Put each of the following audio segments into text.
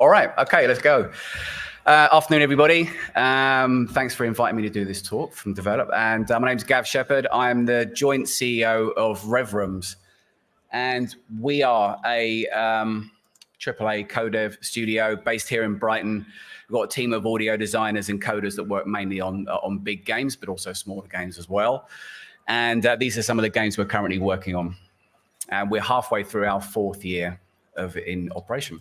All right. Okay, let's go. Afternoon, everybody. Thanks for inviting me to do this talk from Develop. And my name's Gav Shepherd. I'm the joint CEO of relevance. And we are a AAA co-dev studio based here in Brighton. We've got a team of audio designers and coders that work mainly on big games, but also smaller games as well. And these are some of the games we're currently working on. And we're halfway through our 4th year in operation.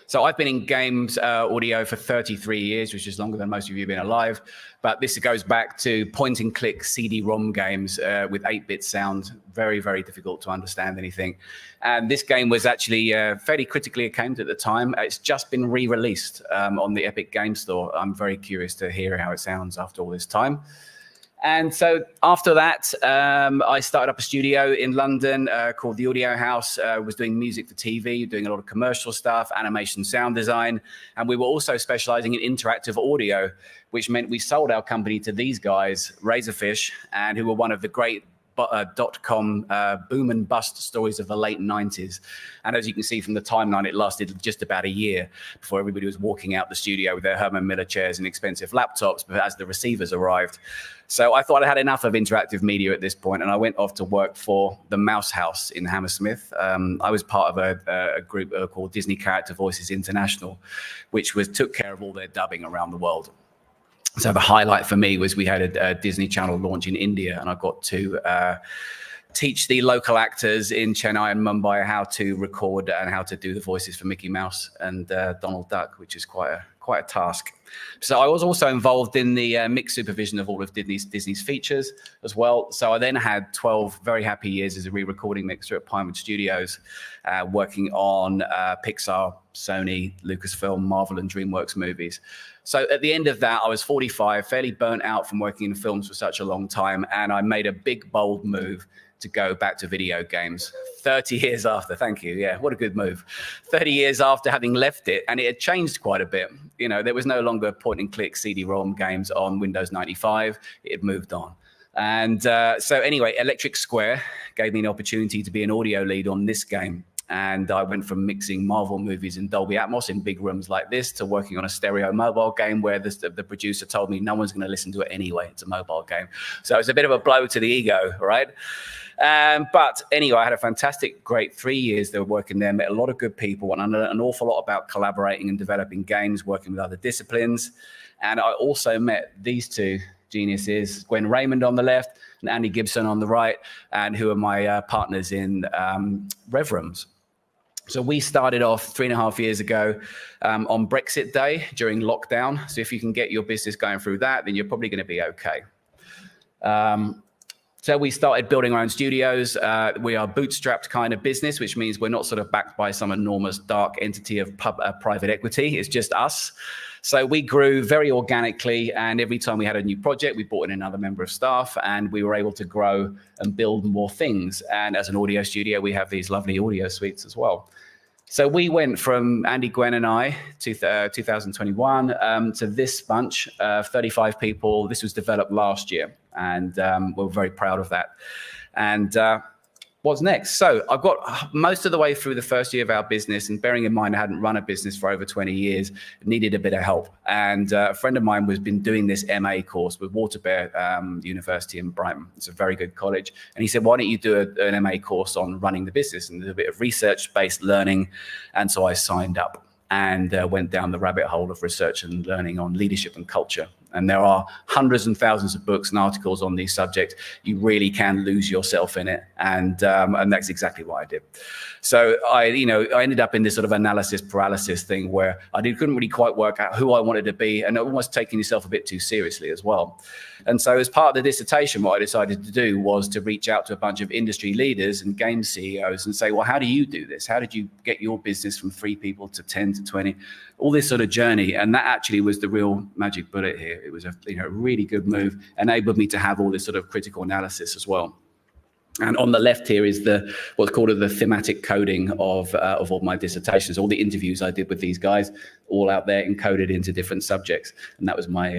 So I've been in games audio for 33 years, which is longer than most of you have been alive. But this goes back to point-and-click CD-ROM games with 8-bit sound. Very, very difficult to understand anything. And this game was actually fairly critically acclaimed at the time. It's just been re-released on the Epic Game Store. I'm very curious to hear how it sounds after all this time. And so after that, I started up a studio in London called The Audio House. Was doing music for TV, doing a lot of commercial stuff, animation, sound design. And we were also specializing in interactive audio, which meant we sold our company to these guys, Razorfish, and who were one of the great .com boom and bust stories of the late 90s. And as you can see from the timeline, it lasted just about a year before everybody was walking out the studio with their Herman Miller chairs and expensive laptops, but as the receivers arrived. So I thought I had enough of interactive media at this point, and I went off to work for the Mouse House in Hammersmith. I was part of a group called Disney Character Voices International, which took care of all their dubbing around the world. So the highlight for me was we had a Disney Channel launch in India, and I got to teach the local actors in Chennai and Mumbai how to record and how to do the voices for Mickey Mouse and Donald Duck, which is quite a task. So I was also involved in the mix supervision of all of Disney's features as well. So I then had 12 very happy years as a re-recording mixer at Pinewood Studios, working on Pixar, Sony, Lucasfilm, Marvel, and DreamWorks movies. So at the end of that, I was 45, fairly burnt out from working in films for such a long time, and I made a big, bold move to go back to video games 30 years after. Thank you. Yeah, what a good move. 30 years after having left it, and it had changed quite a bit. You know, there was no longer point-and-click CD-ROM games on Windows 95. It had moved on. And so anyway, Electric Square gave me an opportunity to be an audio lead on this game. And I went from mixing Marvel movies in Dolby Atmos in big rooms like this to working on a stereo mobile game where the producer told me no one's going to listen to it anyway. It's a mobile game. So it's a bit of a blow to the ego, right? But anyway, I had a fantastic, great 3 years there working there, met a lot of good people, and I learned an awful lot about collaborating and developing games, working with other disciplines. And I also met these two geniuses, Gwen Raymond on the left and Andy Gibson on the right, and who are my partners in relevance. So we started off 3.5 years ago on Brexit Day during lockdown. So if you can get your business going through that, then you're probably going to be okay. So we started building our own studios. We are a bootstrapped kind of business, which means we're not sort of backed by some enormous dark entity of private equity. It's just us. So we grew very organically, and every time we had a new project, we brought in another member of staff, and we were able to grow and build more things. And as an audio studio, we have these lovely audio suites as well. So we went from Andy, Gwen, and I, 2021, to this bunch, 35 people. This was developed last year, and we're very proud of that. And what's next? So I've got most of the way through the first year of our business, and bearing in mind I hadn't run a business for over 20 years, needed a bit of help. And a friend of mine was been doing this MA course with Waterbear University in Brighton. It's a very good college. And he said, why don't you do an MA course on running the business and a bit of research-based learning? And so I signed up and went down the rabbit hole of research and learning on leadership and culture. And there are hundreds and thousands of books and articles on these subjects. You really can lose yourself in it. And that's exactly what I did. So I ended up in this sort of analysis paralysis thing where couldn't really quite work out who I wanted to be, and almost taking yourself a bit too seriously as well. And so as part of the dissertation, what I decided to do was to reach out to a bunch of industry leaders and game CEOs and say, well, how do you do this? How did you get your business from 3 people to 10 to 20? All this sort of journey. And that actually was the real magic bullet here. It was a really good move, enabled me to have all this sort of critical analysis as well. And on the left here is what's called the thematic coding of all my dissertations, all the interviews I did with these guys, all out there encoded into different subjects. And that was my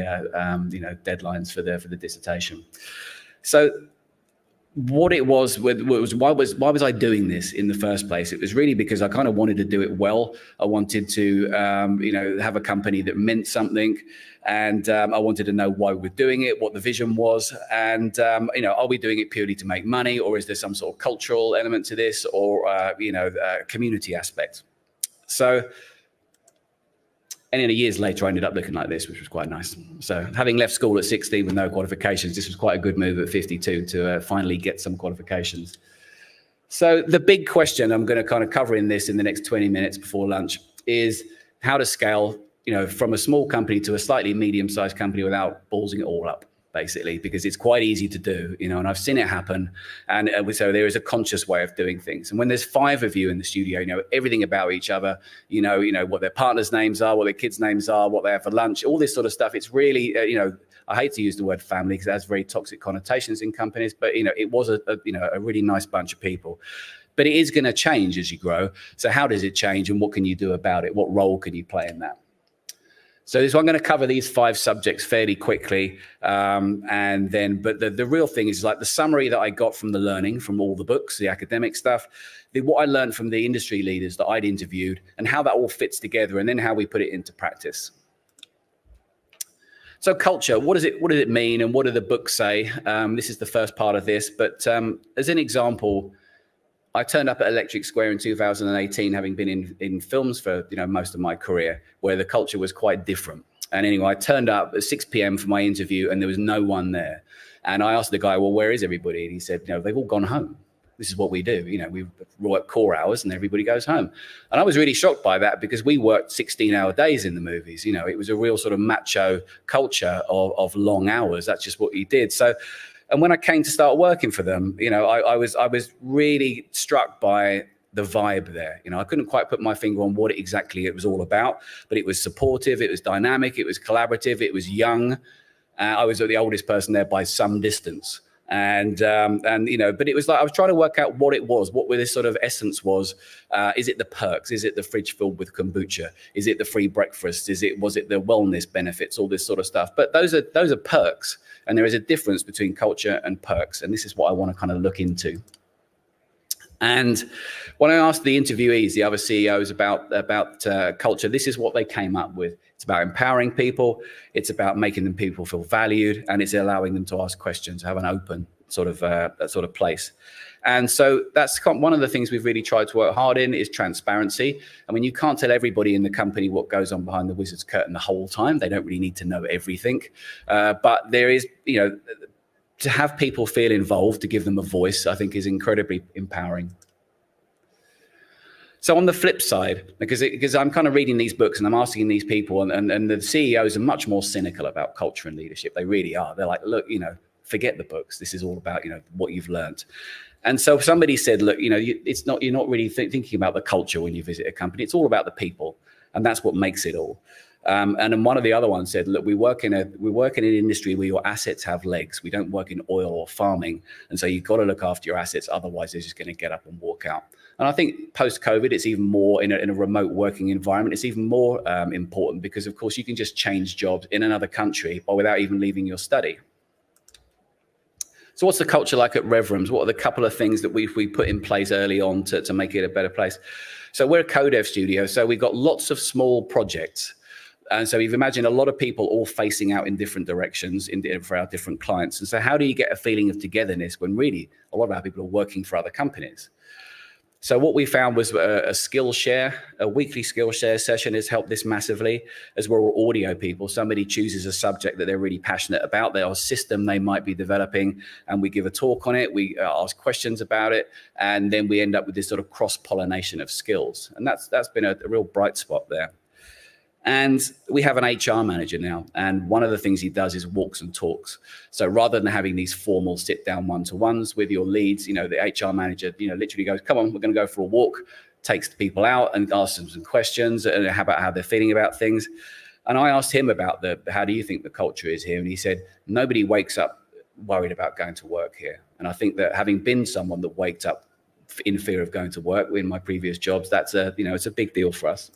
deadlines for the dissertation. So what it was why was I doing this in the first place? It was really because I kind of wanted to do it well. I wanted to have a company that meant something, and I wanted to know why we're doing it, what the vision was, and are we doing it purely to make money, or is there some sort of cultural element to this, or community aspect? So. And then years later, I ended up looking like this, which was quite nice. So having left school at 16 with no qualifications, this was quite a good move at 52 to finally get some qualifications. So the big question I'm going to kind of cover in this in the next 20 minutes before lunch is how to scale, from a small company to a slightly medium-sized company without ballsing it all up, basically, because it's quite easy to do, and I've seen it happen. And so there is a conscious way of doing things. And when there's 5 of you in the studio, you know everything about each other, you know what their partners' names are, what their kids' names are, what they have for lunch, all this sort of stuff. It's really, I hate to use the word family because it has very toxic connotations in companies, but, it was a really nice bunch of people. But it is going to change as you grow. So how does it change, and what can you do about it? What role can you play in that? So I'm going to cover these 5 subjects fairly quickly. But the real thing is like the summary that I got from the learning, from all the books, the academic stuff, what I learned from the industry leaders that I'd interviewed, and how that all fits together, and then how we put it into practice. So culture, what does it mean, and what do the books say? This is the first part of this, but as an example, I turned up at Electric Square in 2018, having been in films for most of my career, where the culture was quite different. And anyway, I turned up at 6 p.m. for my interview, and there was no one there. And I asked the guy, "Well, where is everybody?" And he said, "They've all gone home. This is what we do. We work core hours, and everybody goes home." And I was really shocked by that, because we worked 16-hour days in the movies. It was a real sort of macho culture of long hours. That's just what you did. So. And when I came to start working for them, I was really struck by the vibe there. I couldn't quite put my finger on what exactly it was all about, but it was supportive, it was dynamic, it was collaborative, it was young. I was the oldest person there by some distance. But it was like I was trying to work out what it was, what this sort of essence was. Is it the perks? Is it the fridge filled with kombucha? Is it the free breakfast? Was it the wellness benefits? All this sort of stuff. But those are perks, and there is a difference between culture and perks, and this is what I want to kind of look into. And when I asked the interviewees, the other CEOs about culture, this is what they came up with. It's about empowering people. It's about making people feel valued, and it's allowing them to ask questions, have an open sort of place. And so that's one of the things we've really tried to work hard in is transparency. I mean, you can't tell everybody in the company what goes on behind the wizard's curtain the whole time. They don't really need to know everything. But there is, to have people feel involved, to give them a voice, I think is incredibly empowering. So on the flip side, because I'm kind of reading these books and I'm asking these people, and the CEOs are much more cynical about culture and leadership. They really are. They're like, look, forget the books. This is all about, what you've learned. And so somebody said, look, you're not really thinking about the culture when you visit a company. It's all about the people. And that's what makes it all. And then one of the other ones said, look, we work in an industry where your assets have legs. We don't work in oil or farming. And so you've got to look after your assets. Otherwise, they're just going to get up and walk out. And I think post-COVID, it's even more in a remote working environment. It's even more important because, of course, you can just change jobs in another country or without even leaving your study. So what's the culture like at RevRooms? What are the couple of things that we put in place early on to make it a better place? So we're a co-dev studio. So we've got lots of small projects. And so you've imagined a lot of people all facing out in different directions for our different clients. And so how do you get a feeling of togetherness when really a lot of our people are working for other companies? So what we found was a skill share, a weekly skill share session has helped this massively. As we're all audio people, somebody chooses a subject that they're really passionate about, their system they might be developing, and we give a talk on it, we ask questions about it, and then we end up with this sort of cross-pollination of skills. And that's been a real bright spot there. And we have an HR manager now. And one of the things he does is walks and talks. So rather than having these formal sit-down one-to-ones with your leads, the HR manager, literally goes, come on, we're going to go for a walk, takes the people out and asks them some questions and about how they're feeling about things. And I asked him about how do you think the culture is here? And he said, nobody wakes up worried about going to work here. And I think that having been someone that waked up in fear of going to work in my previous jobs, that's it's a big deal for us.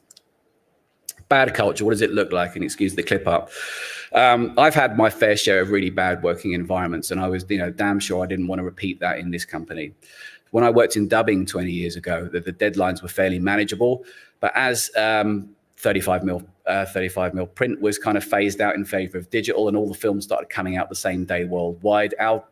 Bad culture, what does it look like? And excuse the clip up. I've had my fair share of really bad working environments, and I was, damn sure I didn't want to repeat that in this company. When I worked in dubbing 20 years ago, the deadlines were fairly manageable, but as 35 mil print was kind of phased out in favor of digital, and all the films started coming out the same day worldwide, our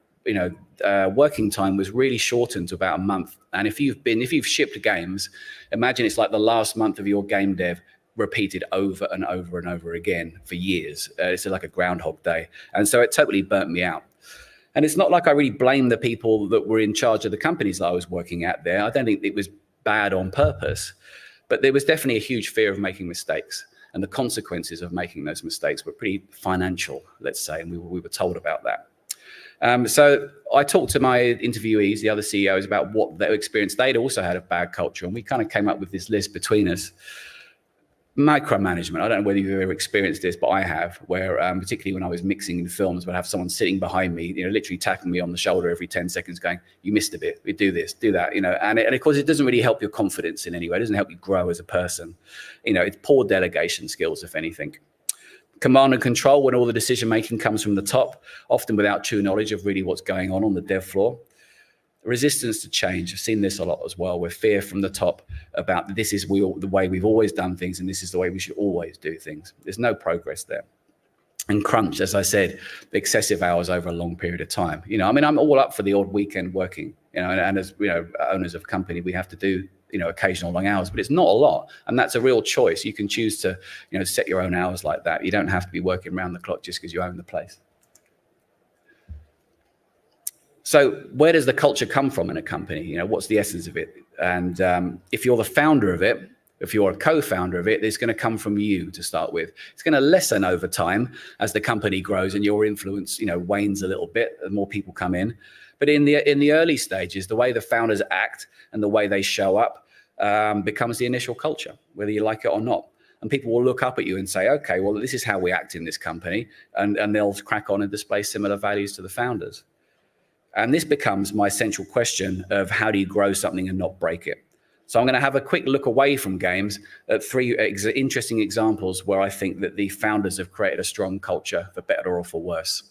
working time was really shortened to about a month. And if you've shipped games, imagine it's like the last month of your game dev repeated over and over and over again for years. It's like a Groundhog Day. And so it totally burnt me out. And it's not like I really blame the people that were in charge of the companies that I was working at there. I don't think it was bad on purpose, but there was definitely a huge fear of making mistakes. And the consequences of making those mistakes were pretty financial, let's say, and we were told about that. So I talked to my interviewees, the other CEOs, about what their experience they'd also had of bad culture. And we kind of came up with this list between us. Micromanagement. I don't know whether you've ever experienced this, but I have, where particularly when I was mixing in films, I'd have someone sitting behind me, literally tapping me on the shoulder every 10 seconds going, you missed a bit, we do this, do that, and of course it doesn't really help your confidence in any way. It doesn't help you grow as a person. It's poor delegation skills, if anything. Command and control, when all the decision making comes from the top, often without true knowledge of really what's going on the dev floor. Resistance to change. I've seen this a lot as well, where fear from the top about this is the way we've always done things, and this is the way we should always do things. There's no progress there. And crunch, as I said, excessive hours over a long period of time. I'm all up for the odd weekend working, and as owners of a company, we have to do occasional long hours, but it's not a lot, and that's a real choice. You can choose to set your own hours like that. You don't have to be working around the clock just because you own the place. So where does the culture come from in a company? What's the essence of it? And if you're the founder of it, if you're a co-founder of it, it's going to come from you to start with. It's going to lessen over time as the company grows and your influence, wanes a little bit, and more people come in. But in the early stages, the way the founders act and the way they show up becomes the initial culture, whether you like it or not. And people will look up at you and say, okay, well, this is how we act in this company. And they'll crack on and display similar values to the founders. And this becomes my central question of how do you grow something and not break it? So I'm going to have a quick look away from games at three interesting examples where I think that the founders have created a strong culture, for better or for worse.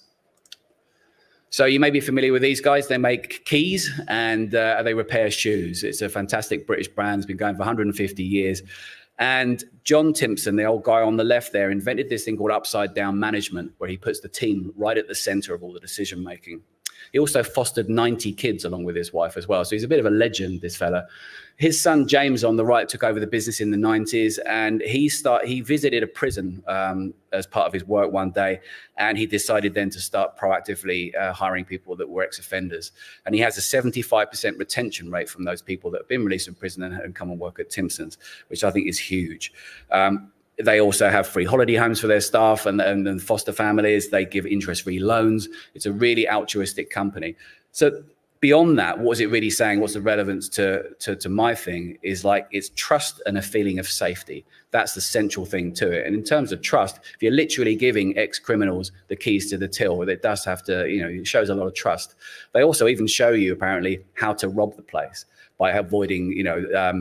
So you may be familiar with these guys. They make keys and they repair shoes. It's a fantastic British brand. It's been going for 150 years. And John Timpson, the old guy on the left there, invented this thing called upside down management, where he puts the team right at the center of all the decision making. He also fostered 90 kids along with his wife as well. So he's a bit of a legend, this fella. His son, James, on the right, took over the business in the 90s. And he visited a prison as part of his work one day. And he decided then to start proactively hiring people that were ex-offenders. And he has a 75% retention rate from those people that have been released from prison and come and work at Timpson's, which I think is huge. They also have free holiday homes for their staff and foster families. They give interest-free loans. It's a really altruistic company. So beyond that, what is it really saying? What's the relevance to my thing is like it's trust and a feeling of safety. That's the central thing to it. And in terms of trust, if you're literally giving ex-criminals the keys to the till, it does have to, it shows a lot of trust. They also even show you apparently how to rob the place by avoiding,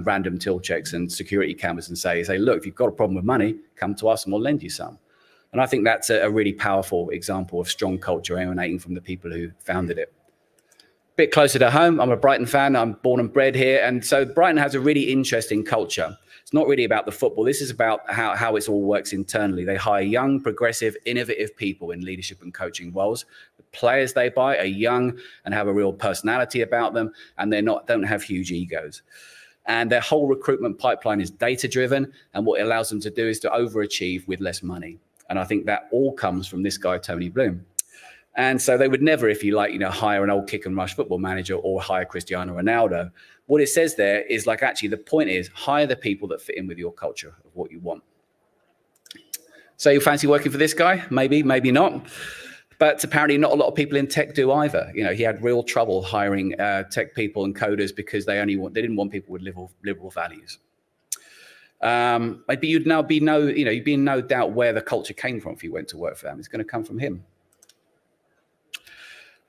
random till checks and security cameras and say, look, if you've got a problem with money, come to us and we'll lend you some. And I think that's a really powerful example of strong culture emanating from the people who founded it. Bit closer to home, I'm a Brighton fan. I'm born and bred here. And so Brighton has a really interesting culture. It's not really about the football. This is about how it all works internally. They hire young, progressive, innovative people in leadership and coaching roles. The players they buy are young and have a real personality about them, and don't have huge egos. And their whole recruitment pipeline is data-driven, and what it allows them to do is to overachieve with less money. And I think that all comes from this guy, Tony Bloom. And so they would never, if you like, hire an old kick and rush football manager or hire Cristiano Ronaldo. What it says there is like, actually, the point is hire the people that fit in with your culture of what you want. So you fancy working for this guy? Maybe, maybe not. But apparently not a lot of people in tech do either. He had real trouble hiring tech people and coders because they didn't want people with liberal values. Maybe you'd be in no doubt where the culture came from if you went to work for them. It's going to come from him.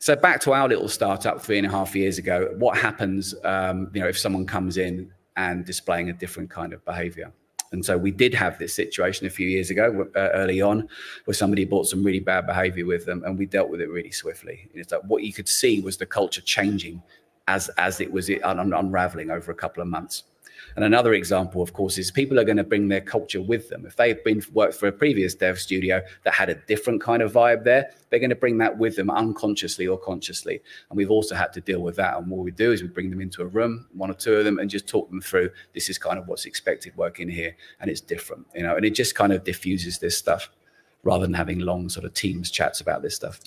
So back to our little startup 3.5 years ago, what happens, if someone comes in and displaying a different kind of behavior? And so we did have this situation a few years ago, early on, where somebody brought some really bad behavior with them, and we dealt with it really swiftly. It's like what you could see was the culture changing as it was unraveling over a couple of months. And another example, of course, is people are going to bring their culture with them. If they've worked for a previous dev studio that had a different kind of vibe there, they're going to bring that with them unconsciously or consciously. And we've also had to deal with that. And what we do is we bring them into a room, one or two of them, and just talk them through, this is kind of what's expected working here, and it's different, and it just kind of diffuses this stuff rather than having long sort of Teams chats about this stuff.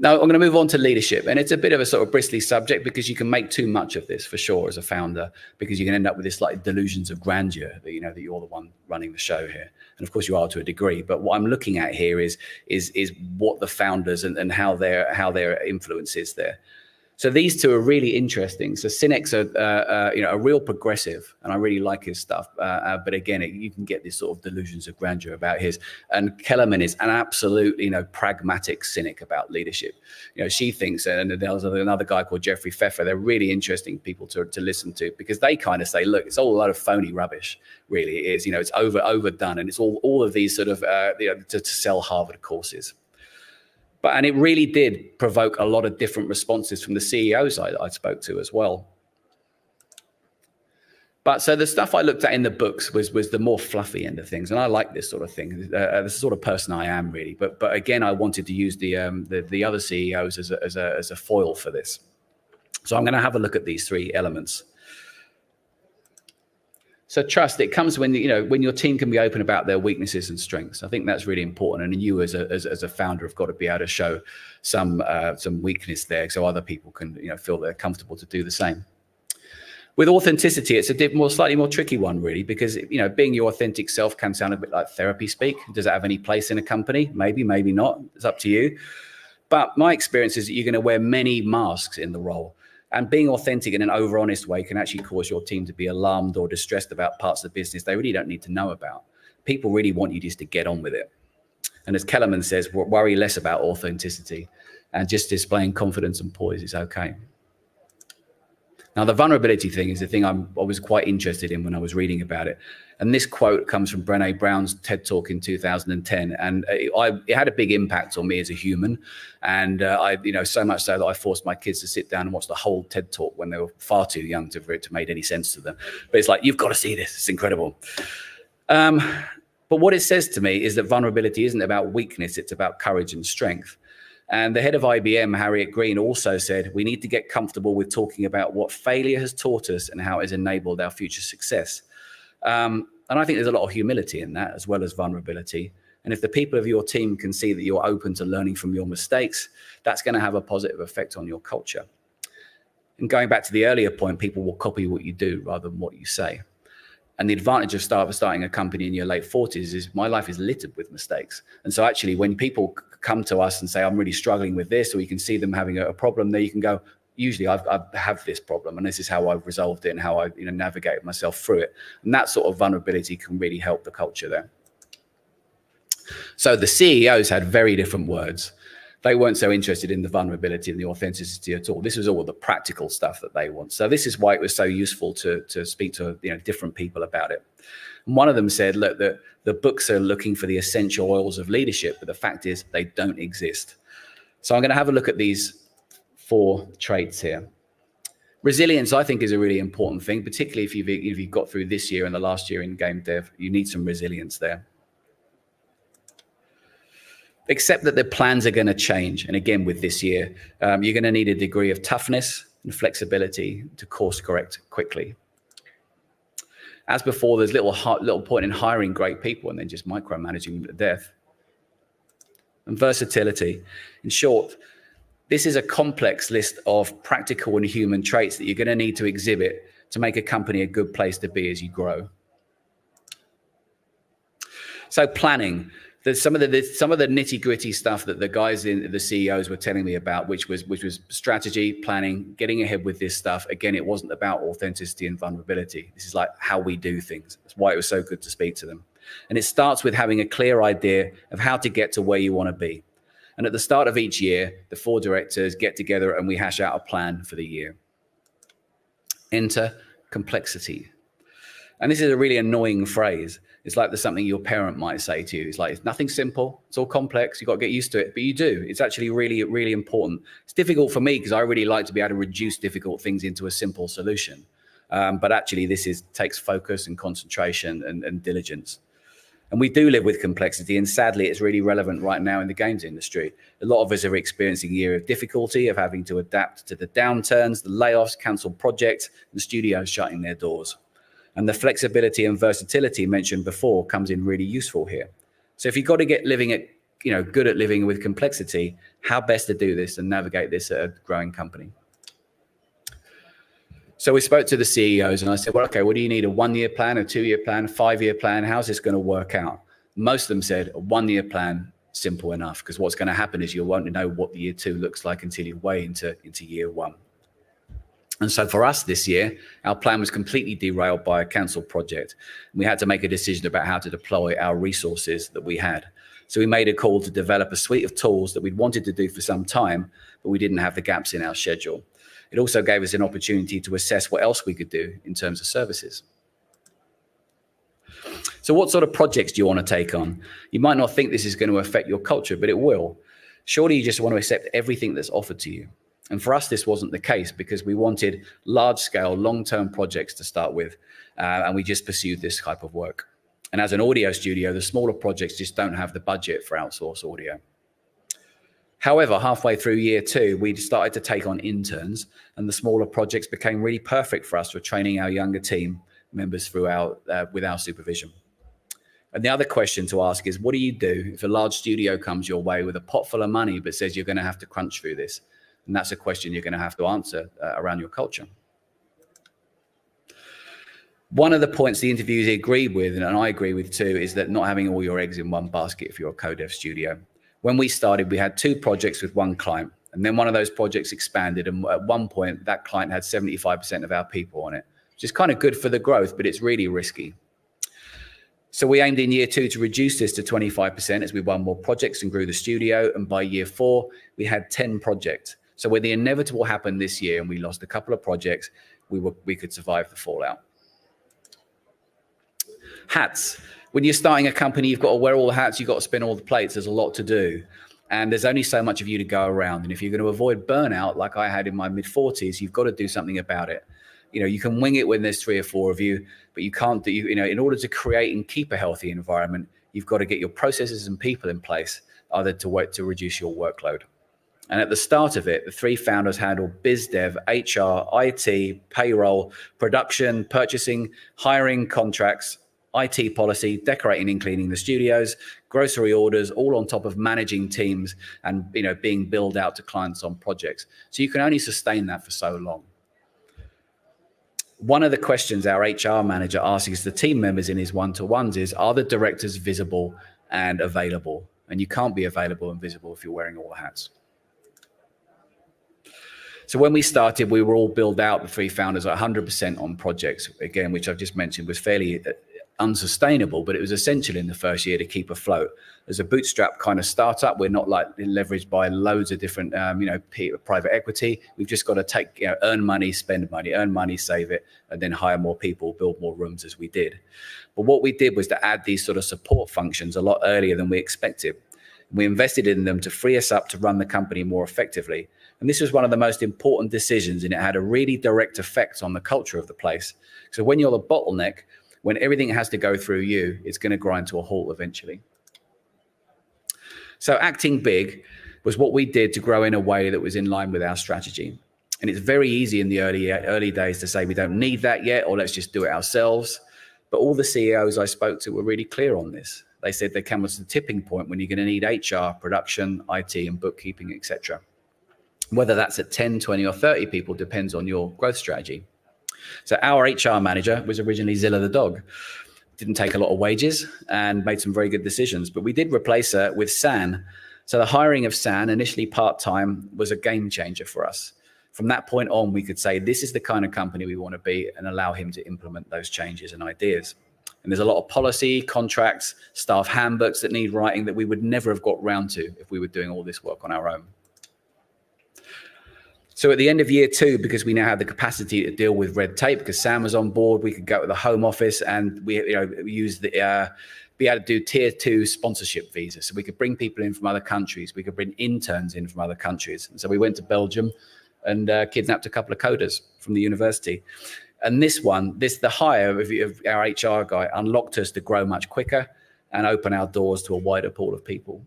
Now, I'm going to move on to leadership, and it's a bit of a sort of bristly subject because you can make too much of this for sure as a founder, because you can end up with this like delusions of grandeur that that you're the one running the show here, and of course you are to a degree. But what I'm looking at here is what the founders and how their influence is there. So these two are really interesting. So Sinek's a real progressive, and I really like his stuff. But again, you can get this sort of delusions of grandeur about his. And Kellerman is an absolute, pragmatic cynic about leadership. She thinks, and there's another guy called Jeffrey Pfeffer. They're really interesting people to listen to, because they kind of say, look, it's all a lot of phony rubbish. Really, it is. It's overdone, and it's all of these sort of to sell Harvard courses. And it really did provoke a lot of different responses from the CEOs I spoke to as well. But so the stuff I looked at in the books was the more fluffy end of things, and I like this sort of thing. This is the sort of person I am, really. But again, I wanted to use the other CEOs as a foil for this. So I'm going to have a look at these three elements. So trust, it comes when your team can be open about their weaknesses and strengths. I think that's really important, and you as a founder have got to be able to show some weakness there, so other people can feel they're comfortable to do the same. With authenticity, it's a slightly more tricky one, really, because being your authentic self can sound a bit like therapy speak. Does it have any place in a company? Maybe, maybe not. It's up to you. But my experience is that you're going to wear many masks in the role. And being authentic in an over-honest way can actually cause your team to be alarmed or distressed about parts of the business they really don't need to know about. People really want you just to get on with it. And as Kellerman says, worry less about authenticity, and just displaying confidence and poise is okay. Now, the vulnerability thing is the thing I was quite interested in when I was reading about it. And this quote comes from Brené Brown's TED Talk in 2010. And it had a big impact on me as a human. And so much so that I forced my kids to sit down and watch the whole TED Talk when they were far too young for it to make any sense to them. But it's like, you've got to see this. It's incredible. But what it says to me is that vulnerability isn't about weakness. It's about courage and strength. And the head of IBM, Harriet Green, also said, we need to get comfortable with talking about what failure has taught us and how it has enabled our future success. And I think there's a lot of humility in that, as well as vulnerability. And if the people of your team can see that you're open to learning from your mistakes, that's going to have a positive effect on your culture. And going back to the earlier point, people will copy what you do rather than what you say. And the advantage of starting a company in your late 40s is my life is littered with mistakes. And so actually, when people come to us and say, I'm really struggling with this, or you can see them having a problem there, you can go, usually I have this problem, and this is how I've resolved it and how I navigated myself through it. And that sort of vulnerability can really help the culture there. So the CEOs had very different words. They weren't so interested in the vulnerability and the authenticity at all. This was all the practical stuff that they want. So this is why it was so useful to speak to different people about it. And one of them said, look, the books are looking for the essential oils of leadership, but the fact is they don't exist. So I'm going to have a look at these 4 traits here. Resilience, I think, is a really important thing, particularly if you've got through this year and the last year in game dev. You need some resilience there. Accept that the plans are going to change. And again, with this year, you're going to need a degree of toughness and flexibility to course correct quickly. As before, there's little point in hiring great people and then just micromanaging them to death. And versatility. In short, this is a complex list of practical and human traits that you're going to need to exhibit to make a company a good place to be as you grow. So planning. There's some of the nitty-gritty stuff that the guys in the CEOs were telling me about, which was strategy, planning, getting ahead with this stuff. Again, it wasn't about authenticity and vulnerability. This is like how we do things. That's why it was so good to speak to them. And it starts with having a clear idea of how to get to where you want to be. And at the start of each year, the 4 directors get together and we hash out a plan for the year. Enter complexity. And this is a really annoying phrase. It's like there's something your parent might say to you. It's like, it's nothing simple. It's all complex. You've got to get used to it. But you do. It's actually really, really important. It's difficult for me because I really like to be able to reduce difficult things into a simple solution. But actually, this takes focus and concentration and diligence. And we do live with complexity, and sadly, it's really relevant right now in the games industry. A lot of us are experiencing a year of difficulty, of having to adapt to the downturns, the layoffs, cancelled projects, and studios shutting their doors. And the flexibility and versatility mentioned before comes in really useful here. So if you've got to get living at, good at living with complexity, how best to do this and navigate this at a growing company? So we spoke to the CEOs and I said, well, okay, what do you need? A 1-year plan, a 2-year plan, a 5-year plan? How's this going to work out? Most of them said a 1-year plan, simple enough, because what's going to happen is you won't know what the year 2 looks like until you're way into year 1. And so for us this year, our plan was completely derailed by a cancelled project. We had to make a decision about how to deploy our resources that we had. So we made a call to develop a suite of tools that we'd wanted to do for some time, but we didn't have the gaps in our schedule. It also gave us an opportunity to assess what else we could do in terms of services. So what sort of projects do you want to take on? You might not think this is going to affect your culture, but it will. Surely you just want to accept everything that's offered to you. And for us, this wasn't the case because we wanted large-scale, long-term projects to start with, and we just pursued this type of work. And as an audio studio, the smaller projects just don't have the budget for outsourced audio. However, halfway through year 2, we started to take on interns, and the smaller projects became really perfect for us for training our younger team members with our supervision. And the other question to ask is, what do you do if a large studio comes your way with a pot full of money but says you're going to have to crunch through this? And that's a question you're going to have to answer around your culture. One of the points the interviewees agreed with, and I agree with too, is that not having all your eggs in one basket if you're a co-dev studio. When we started, we had 2 projects with one client, and then one of those projects expanded, and at one point, that client had 75% of our people on it, which is kind of good for the growth, but it's really risky. So we aimed in year 2 to reduce this to 25% as we won more projects and grew the studio, and by year 4, we had 10 projects. So when the inevitable happened this year and we lost a couple of projects, we could survive the fallout. Hats. When you're starting a company, you've got to wear all the hats, you've got to spin all the plates. There's a lot to do. And there's only so much of you to go around. And if you're going to avoid burnout, like I had in my mid-40s, you've got to do something about it. You can wing it when there's 3 or 4 of you, but you can't do, in order to create and keep a healthy environment, you've got to get your processes and people in place, either to reduce your workload. And at the start of it, the 3 founders handled biz dev, HR, IT, payroll, production, purchasing, hiring, contracts, IT policy, decorating and cleaning the studios, grocery orders, all on top of managing teams and being billed out to clients on projects. So you can only sustain that for so long. One of the questions our HR manager asks the team members in his one-to-ones is, are the directors visible and available? And you can't be available and visible if you're wearing all the hats. So when we started, we were all billed out, the 3 founders, at 100% on projects, again, which I've just mentioned was fairly unsustainable, but it was essential in the first year to keep afloat. As a bootstrap kind of startup, we're not like leveraged by loads of different, private equity. We've just got to earn money, spend money, earn money, save it, and then hire more people, build more rooms as we did. But what we did was to add these sort of support functions a lot earlier than we expected. We invested in them to free us up to run the company more effectively. And this was one of the most important decisions, and it had a really direct effect on the culture of the place. So when you're the bottleneck, when everything has to go through you, it's going to grind to a halt eventually. So acting big was what we did to grow in a way that was in line with our strategy. And it's very easy in the early days to say we don't need that yet, or let's just do it ourselves. But all the CEOs I spoke to were really clear on this. They said there comes the tipping point when you're going to need HR, production, IT, and bookkeeping, etc. Whether that's at 10, 20, or 30 people depends on your growth strategy. So our HR manager was originally Zilla the dog. Didn't take a lot of wages and made some very good decisions, but we did replace her with San. So the hiring of San, initially part-time, was a game changer for us. From that point on, we could say this is the kind of company we want to be and allow him to implement those changes and ideas. And there's a lot of policy, contracts, staff handbooks that need writing that we would never have got round to if we were doing all this work on our own. So at the end of year 2, because we now had the capacity to deal with red tape, because Sam was on board, we could go to the Home Office and we use the be able to do tier 2 sponsorship visas. So we could bring people in from other countries. We could bring interns in from other countries. And so we went to Belgium and kidnapped a couple of coders from the university. And the hire of our HR guy unlocked us to grow much quicker and open our doors to a wider pool of people.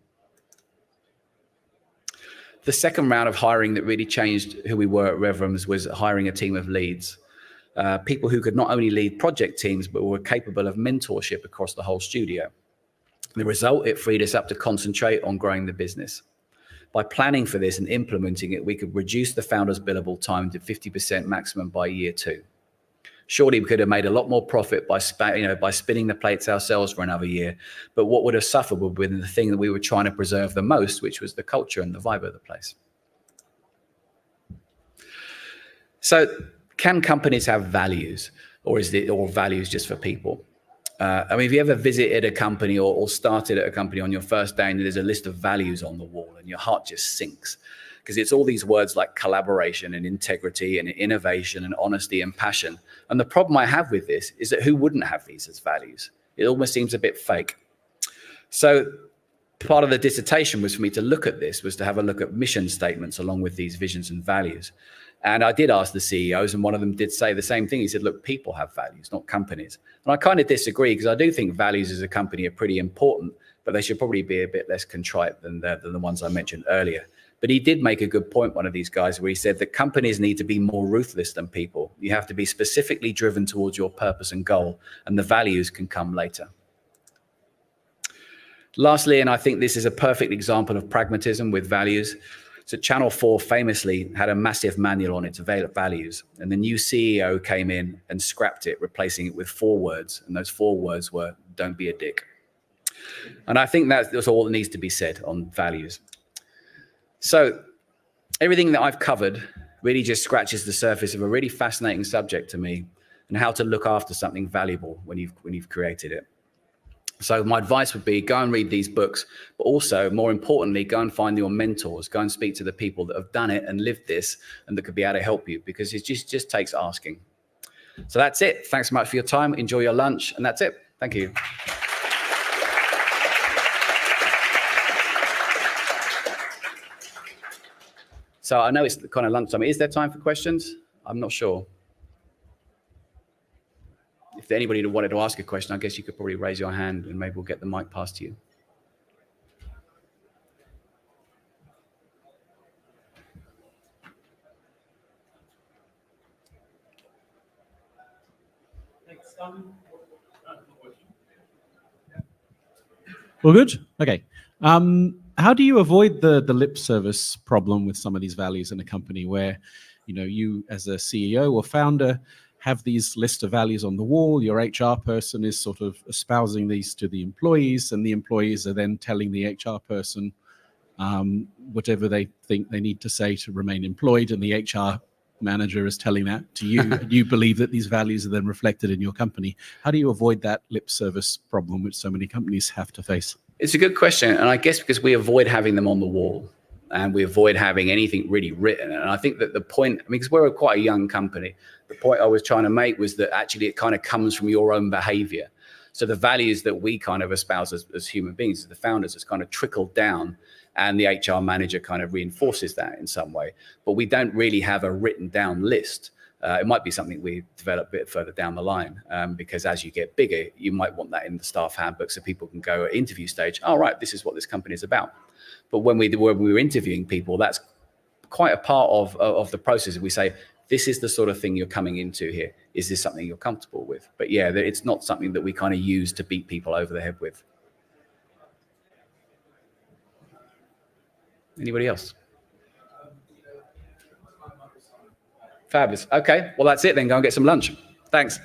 The second round of hiring that really changed who we were at Revrums was hiring a team of leads. People who could not only lead project teams, but were capable of mentorship across the whole studio. The result, it freed us up to concentrate on growing the business. By planning for this and implementing it, we could reduce the founder's billable time to 50% maximum by year 2. Surely we could have made a lot more profit by spinning the plates ourselves for another year. But what would have suffered would have been the thing that we were trying to preserve the most, which was the culture and the vibe of the place. So can companies have values, or is it all values just for people? I mean, have you ever visited a company or started at a company on your first day and there's a list of values on the wall and your heart just sinks? Because it's all these words like collaboration and integrity and innovation and honesty and passion. And the problem I have with this is that who wouldn't have these as values? It almost seems a bit fake. So part of the dissertation was for me to look at this, was to have a look at mission statements along with these visions and values. And I did ask the CEOs, and one of them did say the same thing. He said, look, people have values, not companies. And I kind of disagree, because I do think values as a company are pretty important, but they should probably be a bit less contrite than the ones I mentioned earlier. But he did make a good point, one of these guys, where he said that companies need to be more ruthless than people. You have to be specifically driven towards your purpose and goal, and the values can come later. Lastly, and I think this is a perfect example of pragmatism with values. So Channel 4 famously had a massive manual on its values, and the new CEO came in and scrapped it, replacing it with 4 words. And those 4 words were, don't be a dick. And I think that's all that needs to be said on values. So everything that I've covered really just scratches the surface of a really fascinating subject to me, and how to look after something valuable when you've created it. So my advice would be, go and read these books, but also, more importantly, go and find your mentors, go and speak to the people that have done it and lived this and that could be able to help you, because it just takes asking. So that's it. Thanks so much for your time. Enjoy your lunch. And that's it. Thank you. So I know it's kind of lunchtime. Is there time for questions? I'm not sure. If anybody wanted to ask a question, I guess you could probably raise your hand and maybe we'll get the mic passed to you. Thanks. Well, good. Okay. How do you avoid the lip service problem with some of these values in a company where, you as a CEO or founder have these list of values on the wall, your HR person is sort of espousing these to the employees, and the employees are then telling the HR person whatever they think they need to say to remain employed, and the HR manager is telling that to you. And you believe that these values are then reflected in your company. How do you avoid that lip service problem which so many companies have to face? It's a good question. And I guess because we avoid having them on the wall and we avoid having anything really written. And I think that the point, because we're quite a young company, the point I was trying to make was that actually it kind of comes from your own behavior. So the values that we kind of espouse as human beings, as the founders, has kind of trickled down, and the HR manager kind of reinforces that in some way. But we don't really have a written down list. It might be something we develop a bit further down the line, because as you get bigger, you might want that in the staff handbook so people can go at interview stage, oh, right, this is what this company is about. But when we were interviewing people, that's quite a part of the process. We say, this is the sort of thing you're coming into here. Is this something you're comfortable with? But yeah, it's not something that we kind of use to beat people over the head with. Anybody else? Fabulous. Okay, well, that's it then. Go and get some lunch. Thanks.